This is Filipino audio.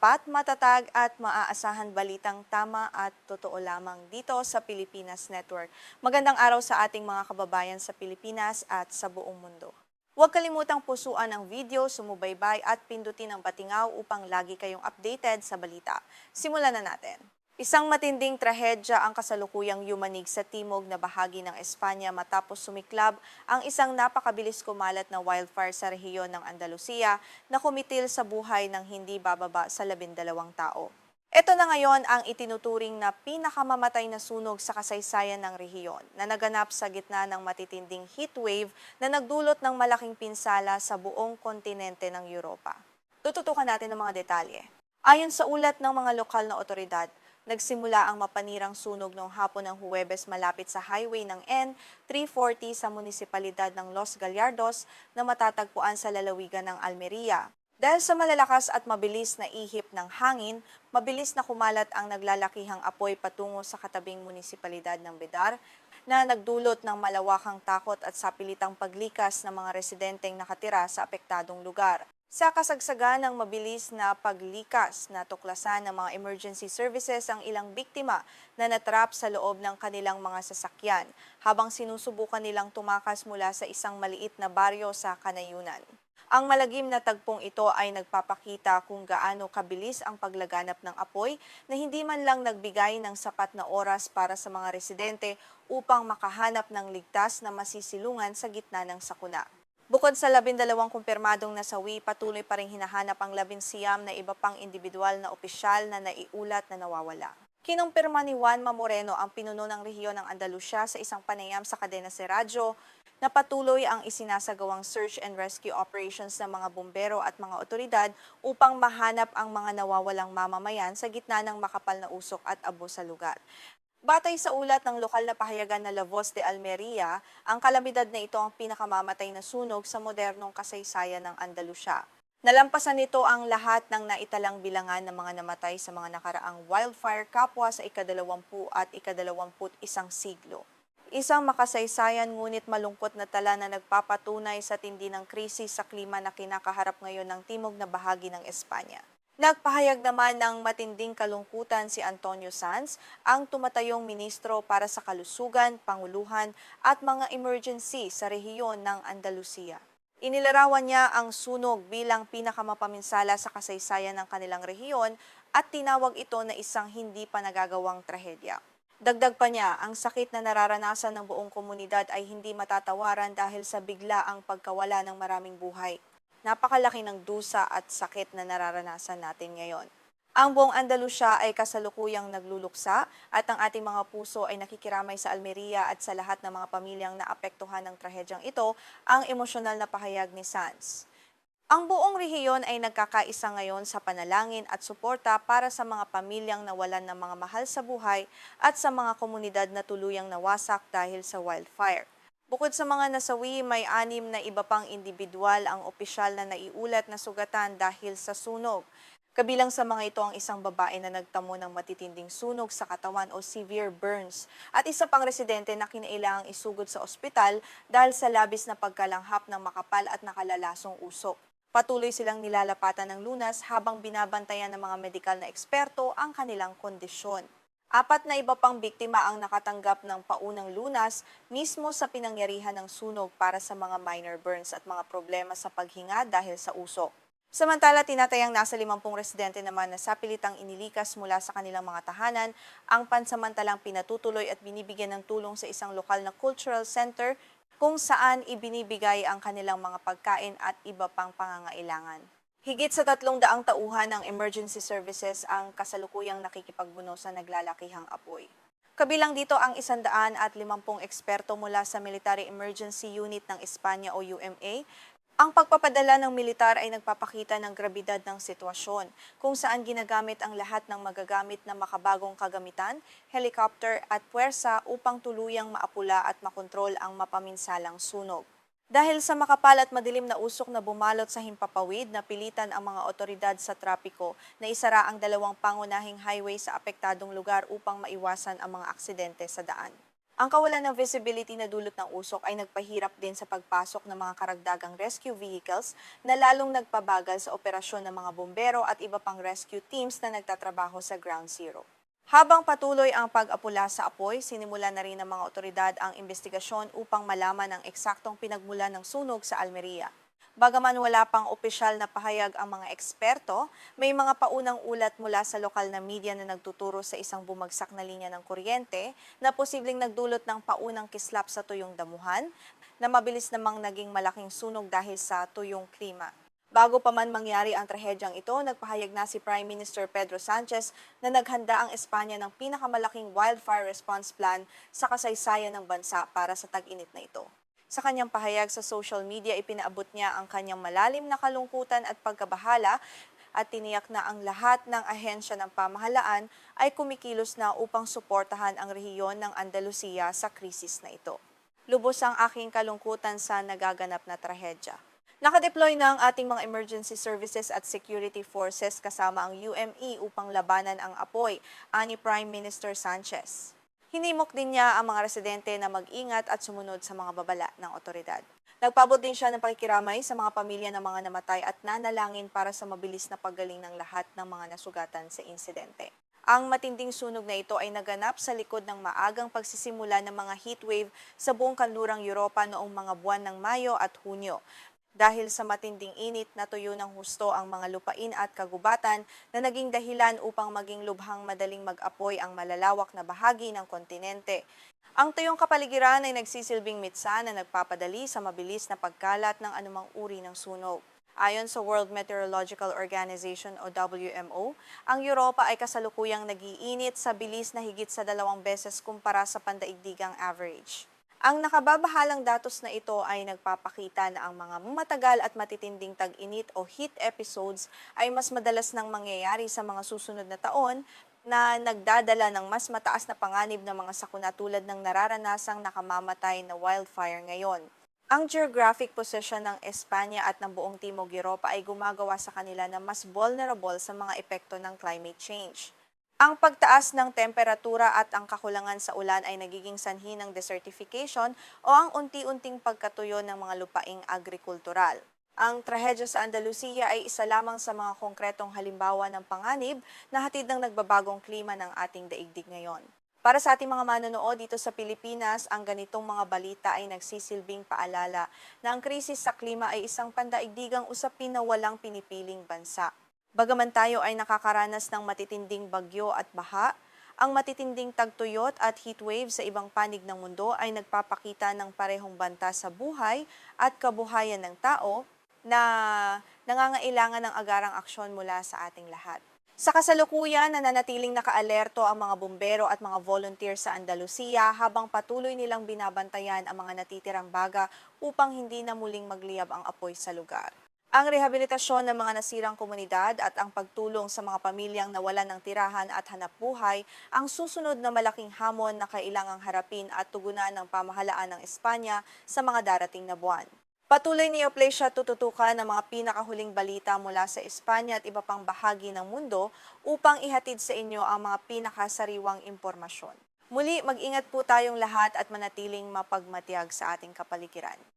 tapat, matatag at maaasahan balitang tama at totoo lamang dito sa Pilipinas Network. Magandang araw sa ating mga kababayan sa Pilipinas at sa buong mundo. Huwag kalimutang pusuan ang video, sumubaybay at pindutin ang batingaw upang lagi kayong updated sa balita. Simulan na natin. Isang matinding trahedya ang kasalukuyang yumanig sa timog na bahagi ng Espanya matapos sumiklab ang isang napakabilis kumalat na wildfire sa rehiyon ng Andalusia na kumitil sa buhay ng hindi bababa sa 12 tao. Ito na ngayon ang itinuturing na pinakamamamatay na sunog sa kasaysayan ng rehiyon na naganap sa gitna ng matitinding heatwave na nagdulot ng malaking pinsala sa buong kontinente ng Europa. Tututukan natin ang mga detalye. Ayon sa ulat ng mga lokal na otoridad, nagsimula ang mapanirang sunog noong hapon ng Huwebes malapit sa highway ng N340 sa munisipalidad ng Los Gallardos na matatagpuan sa lalawigan ng Almeria. Dahil sa malalakas at mabilis na ihip ng hangin, mabilis na kumalat ang naglalakihang apoy patungo sa katabing munisipalidad ng Bedar na nagdulot ng malawakang takot at sapilitang paglikas ng mga residenteng nakatira sa apektadong lugar. Sa kasagsagan ng mabilis na paglikas, natuklasan ng mga emergency services ang ilang biktima na natrap sa loob ng kanilang mga sasakyan habang sinusubukan nilang tumakas mula sa isang maliit na baryo sa Kanayunan. Ang malagim na tagpong ito ay nagpapakita kung gaano kabilis ang paglaganap ng apoy na hindi man lang nagbigay ng sapat na oras para sa mga residente upang makahanap ng ligtas na masisilungan sa gitna ng sakuna. Bukod sa 12 kumpirmadong nasawi, patuloy pa rin hinahanap ang 19 na iba pang individual na opisyal na naiulat na nawawala. Kinumpirma ni Juanma Moreno, ang pinuno ng rehiyon ng Andalusia, sa isang panayam sa Cadena Ser Radio na patuloy ang isinasagawang search and rescue operations ng mga bumbero at mga otoridad upang mahanap ang mga nawawalang mamamayan sa gitna ng makapal na usok at abo sa lugar. Batay sa ulat ng lokal na pahayagan na La Voz de Almeria, ang kalamidad na ito ang pinakamamatay na sunog sa modernong kasaysayan ng Andalusia. Nalampasan nito ang lahat ng naitalang bilangan ng mga namatay sa mga nakaraang wildfire kapwa sa ika-20 at ika-21 siglo. Isang makasaysayan ngunit malungkot na tala na nagpapatunay sa tindi ng krisis sa klima na kinakaharap ngayon ng timog na bahagi ng Espanya. Nagpahayag naman ng matinding kalungkutan si Antonio Sanz, ang tumatayong ministro para sa kalusugan, panguluhan at mga emergency sa rehiyon ng Andalusia. Inilarawan niya ang sunog bilang pinakamapaminsala sa kasaysayan ng kanilang rehiyon at tinawag ito na isang hindi pa nagagawang trahedya. Dagdag pa niya, ang sakit na nararanasan ng buong komunidad ay hindi matatawaran dahil sa bigla ang pagkawala ng maraming buhay. Napakalaki ng dusa at sakit na nararanasan natin ngayon. Ang buong Andalusia ay kasalukuyang nagluluksa at ang ating mga puso ay nakikiramay sa Almeria at sa lahat ng mga pamilyang naapektuhan ng trahedyang ito, ang emosyonal na pahayag ni Sanz. Ang buong rehiyon ay nagkakaisa ngayon sa panalangin at suporta para sa mga pamilyang nawalan ng mga mahal sa buhay at sa mga komunidad na tuluyang nawasak dahil sa wildfire. Bukod sa mga nasawi, may 6 na iba pang individual ang opisyal na naiulat na sugatan dahil sa sunog. Kabilang sa mga ito ang isang babae na nagtamo ng matitinding sunog sa katawan o severe burns at isa pang residente na kinailangang isugod sa ospital dahil sa labis na pagkalanghap ng makapal at nakalalasong usok. Patuloy silang nilalapatan ng lunas habang binabantayan ng mga medikal na eksperto ang kanilang kondisyon. 4 na iba pang biktima ang nakatanggap ng paunang lunas mismo sa pinangyarihan ng sunog para sa mga minor burns at mga problema sa paghinga dahil sa usok. Samantala, tinatayang nasa 50 residente naman na sapilitang inilikas mula sa kanilang mga tahanan ang pansamantalang pinatutuloy at binibigyan ng tulong sa isang lokal na cultural center kung saan ibinibigay ang kanilang mga pagkain at iba pang pangangailangan. Higit sa 300 tauhan ng emergency services ang kasalukuyang nakikipagbuno sa naglalakihang apoy. Kabilang dito ang 150 eksperto mula sa Military Emergency Unit ng Espanya o UMA. Ang pagpapadala ng militar ay nagpapakita ng grabidad ng sitwasyon, kung saan ginagamit ang lahat ng magagamit na makabagong kagamitan, helicopter at puwersa upang tuluyang maapula at makontrol ang mapaminsalang sunog. Dahil sa makapal at madilim na usok na bumalot sa himpapawid, napilitan ang mga otoridad sa trapiko na isara ang 2 pangunahing highway sa apektadong lugar upang maiwasan ang mga aksidente sa daan. Ang kawalan ng visibility na dulot ng usok ay nagpahirap din sa pagpasok ng mga karagdagang rescue vehicles na lalong nagpabagal sa operasyon ng mga bombero at iba pang rescue teams na nagtatrabaho sa Ground Zero. Habang patuloy ang pag-apula sa apoy, sinimula na rin ng mga otoridad ang investigasyon upang malaman ang eksaktong pinagmulan ng sunog sa Almeria. Bagaman wala pang opisyal na pahayag ang mga eksperto, may mga paunang ulat mula sa lokal na media na nagtuturo sa isang bumagsak na linya ng kuryente na posibleng nagdulot ng paunang kislap sa tuyong damuhan na mabilis namang naging malaking sunog dahil sa tuyong klima. Bago pa man mangyari ang trahedyang ito, nagpahayag na si Prime Minister Pedro Sanchez na naghanda ang Espanya ng pinakamalaking wildfire response plan sa kasaysayan ng bansa para sa tag-init na ito. Sa kanyang pahayag sa social media, ipinaabot niya ang kanyang malalim na kalungkutan at pagkabahala at tiniyak na ang lahat ng ahensya ng pamahalaan ay kumikilos na upang suportahan ang rehiyon ng Andalusia sa krisis na ito. Lubos ang aking kalungkutan sa nagaganap na trahedya. Nakadeploy na ang ating mga emergency services at security forces kasama ang UME upang labanan ang apoy, ani Prime Minister Sanchez. Hinimok din niya ang mga residente na mag-ingat at sumunod sa mga babala ng otoridad. Nagpaabot din siya ng pakikiramay sa mga pamilya ng mga namatay at nanalangin para sa mabilis na paggaling ng lahat ng mga nasugatan sa insidente. Ang matinding sunog na ito ay naganap sa likod ng maagang pagsisimula ng mga heatwave sa buong kanlurang Europa noong mga buwan ng Mayo at Hunyo. Dahil sa matinding init, natuyo ng husto ang mga lupain at kagubatan na naging dahilan upang maging lubhang madaling mag-apoy ang malalawak na bahagi ng kontinente. Ang tuyong kapaligiran ay nagsisilbing mitsa na nagpapadali sa mabilis na pagkalat ng anumang uri ng sunog. Ayon sa World Meteorological Organization o WMO, ang Europa ay kasalukuyang nag-iinit sa bilis na higit sa 2 beses kumpara sa pandaigdigang average. Ang nakababahalang datos na ito ay nagpapakita na ang mga matagal at matitinding tag-init o heat episodes ay mas madalas nang mangyayari sa mga susunod na taon na nagdadala ng mas mataas na panganib ng mga sakuna tulad ng nararanasang nakamamatay na wildfire ngayon. Ang geographic position ng Espanya at ng buong Timog Europa ay gumagawa sa kanila na mas vulnerable sa mga epekto ng climate change. Ang pagtaas ng temperatura at ang kakulangan sa ulan ay nagiging sanhi ng desertification o ang unti-unting pagkatuyo ng mga lupaing agrikultural. Ang trahedya sa Andalusia ay isa lamang sa mga konkretong halimbawa ng panganib na hatid ng nagbabagong klima ng ating daigdig ngayon. Para sa ating mga manonood dito sa Pilipinas, ang ganitong mga balita ay nagsisilbing paalala na ang krisis sa klima ay isang pandaigdigang usapin na walang pinipiling bansa. Bagaman tayo ay nakakaranas ng matitinding bagyo at baha, ang matitinding tagtuyot at heatwave sa ibang panig ng mundo ay nagpapakita ng parehong banta sa buhay at kabuhayan ng tao na nangangailangan ng agarang aksyon mula sa ating lahat. Sa kasalukuyan, nananatiling nakaalerto ang mga bumbero at mga volunteer sa Andalusia habang patuloy nilang binabantayan ang mga natitirang baga upang hindi na muling magliyab ang apoy sa lugar. Ang rehabilitasyon ng mga nasirang komunidad at ang pagtulong sa mga pamilyang nawalan ng tirahan at hanapbuhay ang susunod na malaking hamon na kailangang harapin at tugunan ng pamahalaan ng Espanya sa mga darating na buwan. Patuloy ni Oplesia tututukan ng mga pinakahuling balita mula sa Espanya at iba pang bahagi ng mundo upang ihatid sa inyo ang mga pinakasariwang impormasyon. Muli, mag-ingat po tayong lahat at manatiling mapagmatiyag sa ating kapaligiran.